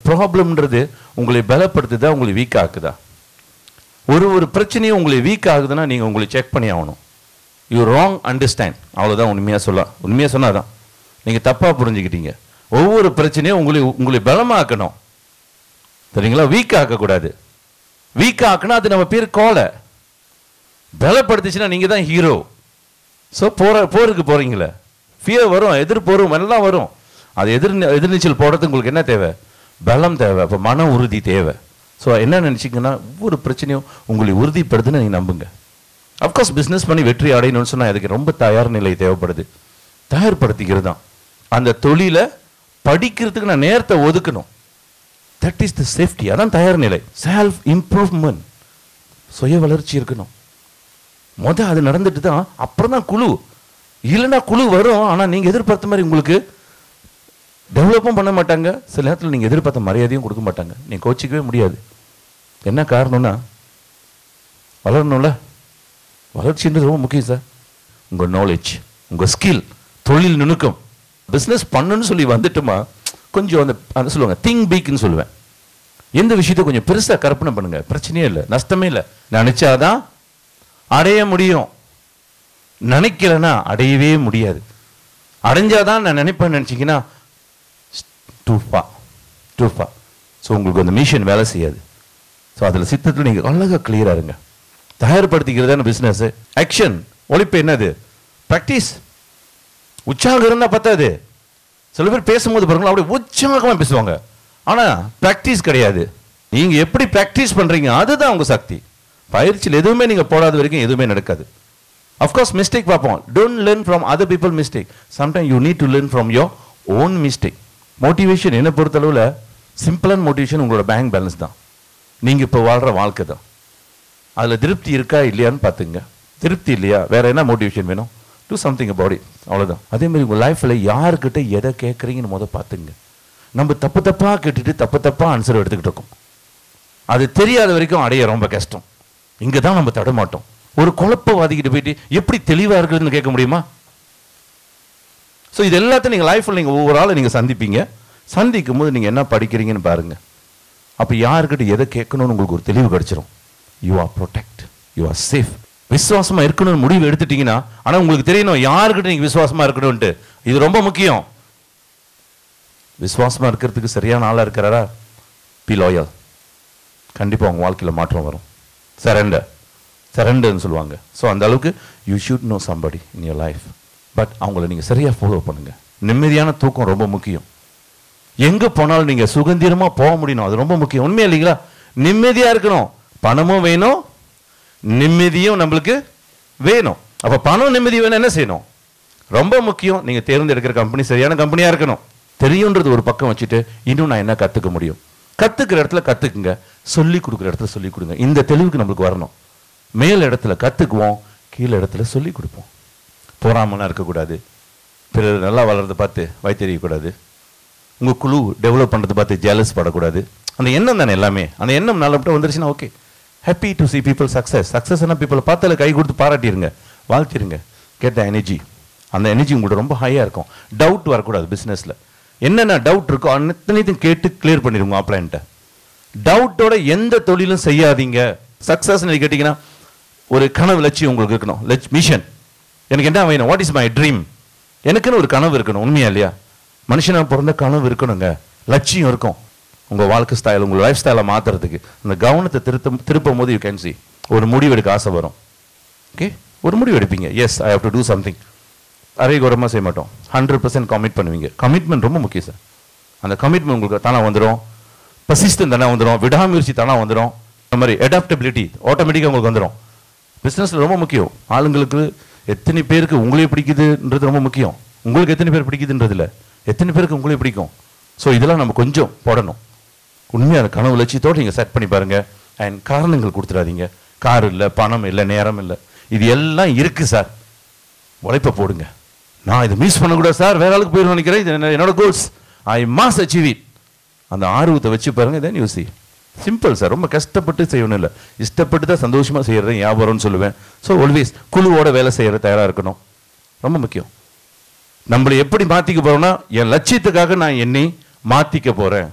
ப்ராப்ளம்ன்றது உங்களை பலப்படுத்துதா, உங்களை வீக் ஆக்குதா? ஒரு பிரச்சனையும் உங்களை வீக் ஆகுதுன்னா நீங்கள் உங்களை செக் பண்ணி ஆகணும். யூ ராங் அண்டர்ஸ்டாண்ட், அவ்வளோதான். உண்மையாக சொன்னாதான் நீங்கள் தப்பாக புரிஞ்சுக்கிட்டீங்க. ஒவ்வொரு பிரச்சனையும் உங்களை பலமாக்கணும், சரிங்களா? வீக் ஆக்கக்கூடாது. வீக் ஆக்குனா அது நம்ம பேர் கோலை. பலப்படுத்துச்சுன்னா நீங்கள் தான் ஹீரோ. ஸோ போருக்கு போகிறீங்களே, ஃபியர் வரும், எதிர்ப்பு எல்லாம் வரும். அது எதிர்நீச்சல் போடுறதுக்கு உங்களுக்கு என்ன தேவை? பலம் தேவை. அப்போ மன உறுதி தேவை. ஸோ என்ன நினச்சிங்கன்னா, ஒவ்வொரு பிரச்சனையும் உங்களை உறுதிப்படுத்துன்னு நீங்கள் நம்புங்க. அஃப்கோர்ஸ் பிஸ்னஸ் பண்ணி வெற்றி அடையணும்னு சொன்னால் அதுக்கு ரொம்ப தயார் நிலை தேவைப்படுது. தயார்படுத்திக்கிறது தான். அந்த தொழிலை படிக்கிறதுக்கு நான் நேரத்தை ஒதுக்கணும். That is the safety. அதான் தயார் நிலை. செல்ஃப் இம்ப்ரூவ்மெண்ட், சுய வளர்ச்சி இருக்கணும். அது நடந்துட்டு தான் அப்புறம் தான் குழு. இல்லைன்னா குழு வரும், ஆனால் நீங்கள் எதிர்பார்த்த மாதிரி உங்களுக்கு டெவலப்பும் பண்ண மாட்டாங்க. சில நேரத்தில் நீங்கள் எதிர்பார்த்த மரியாதையும் கொடுக்க மாட்டாங்க. நீங்கள் கோச்சிக்கவே முடியாது. என்ன காரணம்னா, வளரணும்ல. வளர்ச்சின்றது ரொம்ப முக்கியம் சார். உங்கள் நாலேஜ், உங்கள் ஸ்கில், தொழில் நுணுக்கம். பிஸ்னஸ் பண்ணுன்னு சொல்லி வந்துட்டுமா கொஞ்சம் அந்த சொல்லுவாங்க திங்க் பீக்னு சொல்லுவேன். எந்த விஷயத்தை கொஞ்சம் பெருசாக கற்பனை பண்ணுங்க, பிரச்சனையே இல்லை, நஷ்டமே இல்லை. நினைச்சாதான் அடைய முடியும், நினைக்கலன்னா அடையவே முடியாது. அடைஞ்சாதான் நான் நினைப்பேன்னு நினச்சிங்கன்னா டூஃபா. ஸோ உங்களுக்கு அந்த மிஷன் வேலை செய்யாது. ஸோ அதில் சித்தத்தில் நீங்கள் அழகாக கிளியராக இருங்க. தயார்படுத்திக்கிறதான பிஸ்னஸ். ஆக்ஷன், ஒழிப்பு என்னது? ப்ராக்டிஸ். உற்சாகம் இருந்தால் பத்தாது. சில பேர் பேசும்போது பாருங்களா அப்படியே உற்சாகமாக பேசுவாங்க, ஆனால் ப்ராக்டிஸ் கிடையாது. நீங்கள் எப்படி ப்ராக்டிஸ் பண்ணுறீங்க அதுதான் உங்கள் சக்தி. பயிற்சியில் எதுவுமே நீங்கள் போடாத வரைக்கும் எதுவுமே நடக்காது. அஃப்கோர்ஸ் மிஸ்டேக் பார்ப்போம். Don't learn from other people mistake. Sometime you need to learn from your own mistake. Motivation என்னை பொறுத்தளவில் சிம்பிளான மோட்டிவேஷன் உங்களோட பேங்க் பேலன்ஸ் தான். நீங்கள் இப்போ வாழ்கிற வாழ்க்கை தான். அதில் திருப்தி இருக்கா இல்லையான்னு பார்த்துங்க. திருப்தி இல்லையா வேற என்ன மோட்டிவேஷன் வேணும்? டூ சம்திங் அபவுட் இட், அவ்வளோதான். அதே மாதிரி உங்கள் லைஃப்பில் யாருக்கிட்ட எதை கேட்குறீங்கன்னு பார்த்துங்க. நம்ம தப்பாக கேட்டுட்டு தப்பாக ஆன்சர் எடுத்துக்கிட்டு இருக்கோம். அது தெரியாத வரைக்கும் அடைய ரொம்ப கஷ்டம். இங்கே தான் நம்ம தடமாட்டோம். ஒரு குழப்பவாதிக்கிட்டு போயிட்டு எப்படி தெளிவாக இருக்குதுன்னு கேட்க முடியுமா? ஸோ இது எல்லாத்தையும் நீங்கள் லைஃப்பில் நீங்கள் ஒவ்வொரு ஆளை நீங்கள் சந்திப்பீங்க. சந்திக்கும் போது நீங்கள் என்ன படிக்கிறீங்கன்னு பாருங்கள். அப்போ யாருக்கிட்ட எதை கேட்கணும்னு உங்களுக்கு ஒரு தெளிவு கிடைச்சிரும். You are protect, you are safe. விசுவாசமாக இருக்கணும்னு முடிவு எடுத்துட்டீங்கன்னா, ஆனால் உங்களுக்கு தெரியணும் யாருக்கிட்ட நீங்கள் விசுவாசமாக இருக்கணும்ன்ட்டு. இது ரொம்ப முக்கியம். விசுவாசமாக இருக்கிறதுக்கு சரியான ஆளாக இருக்கிறாரா? B loyal. கண்டிப்பாக உங்கள் வாழ்க்கையில் மாற்றம் வரும். சரண்டர்னு சொல்லுவாங்க. ஸோ அந்த அளவுக்கு you should know somebody in your life. But அவங்கள நீங்கள் சரியாக ஃபாலோ பண்ணுங்கள். நிம்மதியான தூக்கம் ரொம்ப முக்கியம். எங்கே போனாலும் நீங்கள் சுதந்திரமாக போக முடியணும், அது ரொம்ப முக்கியம். உண்மையா இல்லைங்களா? நிம்மதியாக இருக்கணும். பணமும் வேணும், நிம்மதியும் நம்மளுக்கு வேணும். அப்போ பணம் நிம்மதி வேணும், என்ன செய்யணும்? ரொம்ப முக்கியம். நீங்கள் தேர்ந்தெடுக்கிற கம்பெனி சரியான கம்பெனியாக இருக்கணும். தெரியுன்றது ஒரு பக்கம் வச்சுட்டு இன்னும் நான் என்ன கற்றுக்க முடியும்? கற்றுக்கிற இடத்துல கற்றுக்குங்க, சொல்லி கொடுக்குற இடத்துல சொல்லி கொடுங்க. இந்த தெளிவுக்கு நம்மளுக்கு வரணும். மேல் இடத்துல கற்றுக்குவோம், கீழே இடத்துல சொல்லி கொடுப்போம். போராமலாம் இருக்கக்கூடாது. பிறர் நல்லா வளர்றதை பார்த்து வைத்தெறியக்கூடாது. உங்கள் குழு டெவலப் பண்ணுறதை பார்த்து ஜெலஸ் படக்கூடாது. அந்த எண்ணம் தானே எல்லாமே. அந்த எண்ணம் நல்ல மட்டும் வந்துருச்சுன்னா okay. Happy to see people சக்ஸஸ்னா பீப்புளை பார்த்தால கை கொடுத்து பாராட்டிடுங்க, வாழ்த்திடுங்க. கேட்ட எனர்ஜி, அந்த எனர்ஜி உங்கள்கிட்ட ரொம்ப ஹையாக இருக்கும். டவுட் வரக்கூடாது. பிஸ்னஸில் என்னென்ன டவுட் இருக்கோ அத்தனையும் கேட்டு கிளியர் பண்ணிடுங்க ஆப்லைன்ட்ட. டவுட்டோட எந்த தொழிலும் செய்யாதீங்க. சக்ஸஸ் கேட்டிங்கன்னா ஒரு கனவு லட்சியம் உங்களுக்கு இருக்கணும். மிஷன், எனக்கு என்ன வேணும்? What is my dream? எனக்குன்னு ஒரு கனவு இருக்கணும். உண்மையா இல்லையா? மனுஷனாக பிறந்த கனவு இருக்கணுங்க, லட்சியம் இருக்கும். உங்கள் வாழ்க்கை ஸ்டைல், உங்கள் லைஃப் ஸ்டைலை மாற்றுறதுக்கு அந்த கவனத்தை திருப்பும் போது யூ கேன் சி. ஒரு முடிவு எடுக்க ஆசை வரும். ஓகே, ஒரு முடிவு எடுப்பீங்க. Yes, I have to do something. அரைகுறமாக செய்ய மாட்டோம். 100% கமிட் பண்ணுவீங்க. கமிட்மெண்ட் ரொம்ப முக்கியம் சார். அந்த கமிட்மெண்ட் உங்களுக்கு தானே வந்துடும். பர்சிஸ்டன்ட் தானே வந்துடும். விடாமுயற்சி தானே வந்துடும். அந்த மாதிரி அடாப்டபிலிட்டி ஆட்டோமேட்டிக்காக உங்களுக்கு வந்துடும். பிஸ்னஸில் ரொம்ப முக்கியம். ஆளுங்களுக்கு எத்தனை பேருக்கு உங்களே பிடிக்குதுன்றது ரொம்ப முக்கியம். உங்களுக்கு எத்தனை பேர் பிடிக்குதுன்றதில்ல, எத்தனை பேருக்கு உங்களே பிடிக்கும். ஸோ இதெல்லாம் நம்ம கொஞ்சம் போடணும். உண்மையான கனவு லட்சியத்தோடு நீங்கள் செட் பண்ணி பாருங்கள். அண்ட் காரணங்கள் கொடுத்துடாதீங்க. கார் இல்லை, பணம் இல்லை, நேரம் இல்லை, இது எல்லாம் இருக்குது சார். உழைப்பை போடுங்க. நான் இதை மிஸ் பண்ணக்கூடாது சார், வேற ஆளுக்கு போயிடும் நினைக்கிறேன், இது என்னோட goals, I must achieve it. அந்த ஆர்வத்தை வச்சு பாருங்க. Then you see. Simple sir. ரொம்ப கஷ்டப்பட்டு செய்யணும் இல்லை, இஷ்டப்பட்டு தான் சந்தோஷமாக செய்கிறது ஞாபகம்னு சொல்லுவேன். ஸோ ஆல்வேஸ் குழுவோட வேலை செய்கிற தயாராக இருக்கணும். ரொம்ப முக்கியம். நம்மளை எப்படி மாற்றிக்க போகிறோம்னா, என் லட்சியத்துக்காக நான் என்னை மாற்றிக்க போகிறேன்.